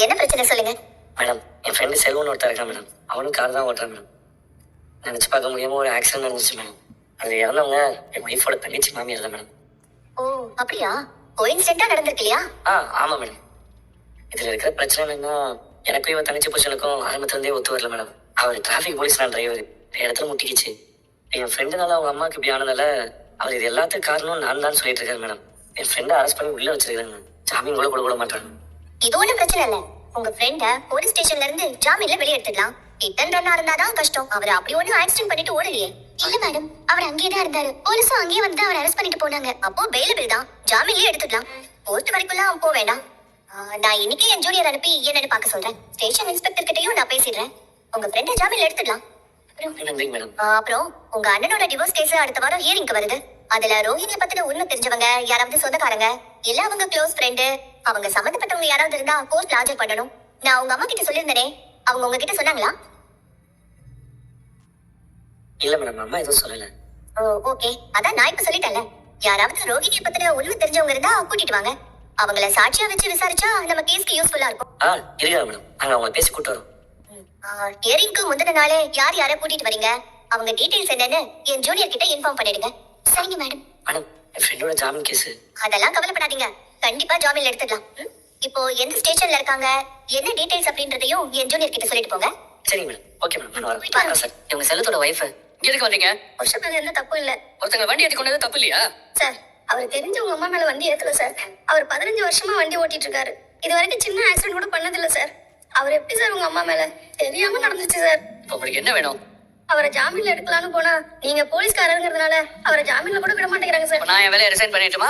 என்ன பிரச்சனை சொல்லுங்க. மேடம், என் ஃப்ரெண்டு செல்வன் ஒருத்தர் இருக்கான் மேடம். அவனும் கார் தான் ஓட்டுறான் மேடம். நினச்சி பார்க்க முடியாம ஒரு ஆக்சிடென்ட் நடந்துச்சு மேடம். அது இறந்தவங்க என் ஒய்ஃபோட தங்கச்சி மாமியார் தான் மேடம். ஓ அப்படியா? கோயின்சிடென்ட்டா நடந்திருக்கு இல்லையா? ஆமாம் மேடம். இதில் இருக்கிற பிரச்சனை என்னன்னா, எனக்கும் இவன் தங்கச்சி புருஷனுக்கும் ஆரம்பத்துலேருந்தே ஒத்து வரல மேடம். அவர் டிராஃபிக் போலீஸ் நான் டிரைவர். இடத்துல முட்டிக்கிச்சு. என் ஃப்ரெண்டுனால அவங்க அம்மாவுக்கு இப்படி ஆனதால அவர் இது எல்லாத்துக்கும் காரணம் நான் தான் சொல்லிட்டு இருக்காரு மேடம். என் ஃப்ரெண்டை அரெஸ்ட் பண்ணி உள்ள வச்சிருக்காங்க. ஜாமீன் கூட கொடுக்க மாட்டாங்க. இது ஒன்றும் பிரச்சனை இல்லை. உங்க ஃப்ரெண்ட போலீஸ் ஸ்டேஷன்ல இருந்து ஜாமீன்ல வெளியே எடுத்துடலாம். ரிட்டன் ரன்னா இருந்தாதான் கஷ்டம். அவர் அப்படி ஒன்றும் ஆக்சிடென்ட் பண்ணிட்டு ஓடலையே. இல்ல மேடம், அவர் அங்கேயே தான் இருந்தாரு. போலீஸும் அங்கேயே வந்து அவர் அரெஸ்ட் பண்ணிட்டு போனாங்க. அப்போ பெயிலபிள் தான், ஜாமீன்லயே எடுத்துடலாம். கோர்ட் வரைக்கும்லாம் போக வேண்டாம். நான் இன்னைக்கு என் ஜூனியர் அனுப்பி என்னன்னு பார்க்க சொல்றேன். ஸ்டேஷன் இன்ஸ்பெக்டர் கிட்டையும் நான் பேசிடுறேன். உங்க ஃப்ரெண்ட ஜாமீன்ல எடுத்துடலாம். அப்புறம் உங்க அண்ணனோட டிவோர்ஸ் கேஸ் அடுத்த வாரம் ஹியரிங்க்கு வருது. அதுல ரோஹிணியை பத்தின உண்மை தெரிஞ்சவங்க யாராவது சொந்தக்காரங்க இல்ல அவங்க க்ளோஸ் ஃப்ரெண்டு அவங்க சம்பந்தப்பட்டவங்க யாராவது இருந்தா கோர்ட்ல ஆஜர் பண்ணணும். நான் உங்க அம்மா கிட்ட சொல்லியிருந்தேனே, அவங்க உங்ககிட்ட சொன்னாங்களா? இல்ல மேடம், அம்மா எதுவும் சொல்லல. ஓகே, அதான் நான் இப்ப சொல்லிட்டேன்ல. யாராவது ரோஹிணியை பத்தின உண்மை தெரிஞ்சவங்க இருந்தா கூட்டிட்டு வாங்க. அவங்கள சாட்சியா வச்சு விசாரிச்சா நம்ம கேஸ்க்கு யூஸ்ஃபுல்லா இருக்கும். இருக்கா மேடம், நாங்க அவங்க பேசி கூட்டு வரோம். ஹியரிங்க்கு முந்தின நாளே யார் யாரை கூட்டிட்டு வரீங்க, அவங்க டீடைல்ஸ் என்னன்னு என் ஜூனியர் கிட்ட இன்ஃபார்ம் பண்ணிடுங்க. சரிங்க மேடம். மேடம், என் ஃப்ரெண்டோட ஜாமீன் கேஸ். அதெல்லாம் கவலைப்படாதீங்க, கண்டிப்பா ஜாமீன்ல எடுத்துடலாம். இப்போ எந்த ஸ்டேஷன்ல இருக்காங்க, என்ன டீடைல்ஸ் அப்படின்றதையும் என் ஜூனியர் கிட்ட சொல்லிட்டு போங்க. சரிங்க மேடம். ஓகே மேடம், நான் வரேன் சார். இவங்க செல்லத்தோட வைஃப். இங்க எதுக்கு வந்தீங்க? வருஷத்துல எந்த தப்பு இல்ல. ஒருத்தங்க வண்டி ஏத்தி கொண்டது தப்பு இல்லையா சார்? அவர் தெரிஞ்ச உங்க அம்மா மேல வண்டி ஏத்தல சார். அவர் 15 வருஷமா வண்டி ஓட்டிட்டு இருக்காரு. இது வரைக்கும் சின்ன ஆக்சிடென்ட் கூட பண்ணதில்ல சார். அவர் எப்படி சார் உங்க அம்மா மேல தெரியாம நடந்துச்சு சார். உங்களுக்கு என்ன வேணும்? அவரை ஜாமீன்ல எடுக்கலாம்னு போனா நீங்க போலீஸ்காரங்கிறதுனால அவரை ஜாமீன்ல கூட விட மாட்டேங்கிறாங்க சார். நான் என் வேலையை ரிசைன் பண்ணிட்டுமா?